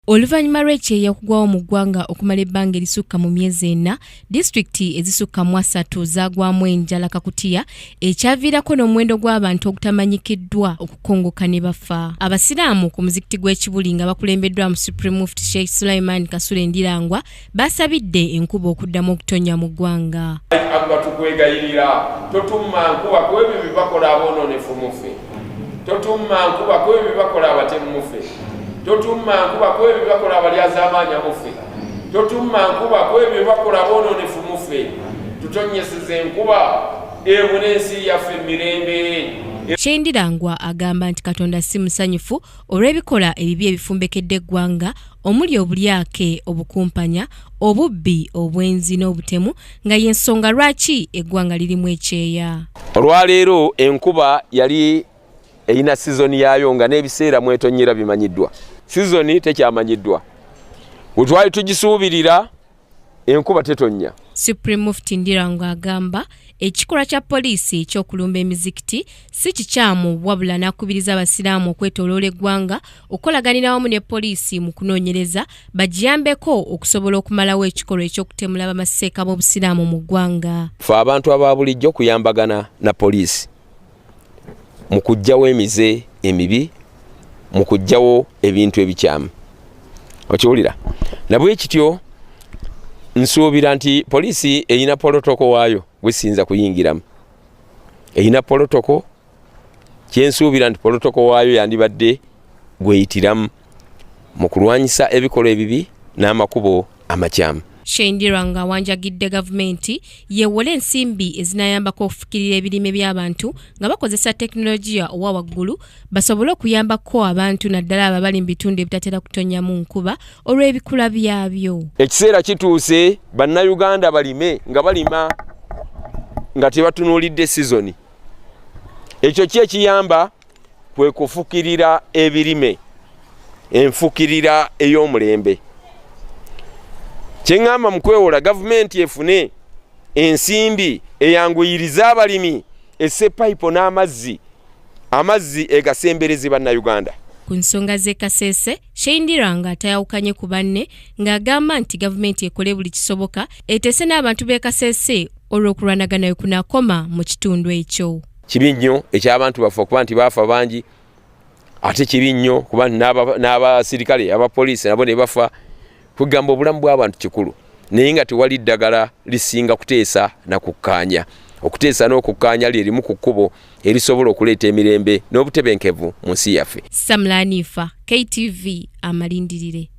Oluvannyuma lw'ekyeya okugwawo mu ggwanga okumala ebbanga erisukka mu myezi 4, disitulikiti ezisukka mu 3 zaagwamu enjala kakutiya ekyaviirako n'omuwendo gw'abantu ogutamanyikiddwa okukongoka ne bafa. Abasiraamu ku muzikiti gw'Ekibuli nga bakulembeddwa mu Supreme Mufti Sheikh Sulaiman Kasule Ndirangwa basabidde enkuba okuddamu okutonya mu ggwanga. Tukwegayirira totumma nkuba ku ebyo bye bakola aboononefu mufe, totumma nkuba ku ebyo bye bakola abatemu mufe, totumma nkuba ku ebyo bye bakola abalyazaamaanya mufe, totumma nkuba ku ebyo bye bakola aboononefu mufe, tutonyeseze enkuba ebuna ensi yaffe emirembe. Sheikh Ndirangwa agamba nti Katonda si musanyufu olw'ebikola ebibi ebifumbekedde eggwanga omuli obulyake, obukumpanya, obubbi, obwenzi n'obutemu nga y'ensonga lwaki eggwanga lirimu ekyeya. Olwaleero enkuba yali eyina sizoni yaayo nga n'ebiseera mwetonyera bimanyiddwa. Sizoni tekyamanyiddwa. Bwe twali tugisuubirira enkuba tetonya. Supreme Mufti Ndirangwa agamba ekikolwa kya poliisi ekyokulumba emizikiti si kikyamu wabula n'akubiriza abasiraamu okwetooloola eggwanga okukolaganira wamu ne poliisi mu kunoonyereza bagiyambeko okusobola okumalawo ekikolwa ekyokutemula bamaseeka b'obusiraamu mu ggwanga. Ffe abantu aba bulijjo kuyambagana na poliisi mu kuggyawo emize emibi, mu kuggyawo ebintu ebikyamu. Okiwulira? Na bwe kityo nsuubira nti poliisi eyina polotoko waayo wesinza kuyingiramu. Eyina polotoko, kyensuubira nti polotoko waayo yandibadde gweyitiramu mu kulwanyisa ebikolwa ebibi n'amakubo amakyamu. Sheikh Ndirangwa awanjagidde gavumenti yeewole ensimbi ezinayambako okufukirira ebirime by'abantu nga bakozesa tekinologiya owa waggulu basobole okuyambako abantu naddala abo abali mu bitundu ebitatera kutonyamu nkuba olw'ebikula byabyo. Ekiseera kituuse bannayuganda balime nga balima nga tebatunuulidde sizoni. Ekyo ki ekiyamba? Kwe kufukirira ebirime, enfukirira ey'omulembe. Kyeŋŋamba mu kwewola gavumenti efune ensimbi eyanguyiriza abalimi esse payipo n'amazzi, amazzi egasemberezi bannayuganda. Ku nsonga z'e Kasese, Sheikh Ndirangwa atayawukanye ku banne ng'agamba nti gavumenti ekole buli kisoboka eteese n'abantu b'e Kasese olw'okulwanagana we kunaakoma mu kitundu ekyo. Kibi nnyo eky'abantu baffe okuba nti baafa bangi, ate kibi nnyo kuba nti n'abasirikale abapoliisi nabo ne bafa. Kugamba obulamu bw'abantu kikulu naye nga tewali ddagala lisinga kuteesa na kukkaanya. Okuteesa n'okukkaanya lyerimu ku kkubo erisobola okuleeta emirembe n'obutebenkevu mu nsi yaffe. Samla Hanifa, KTV, Amalindirire.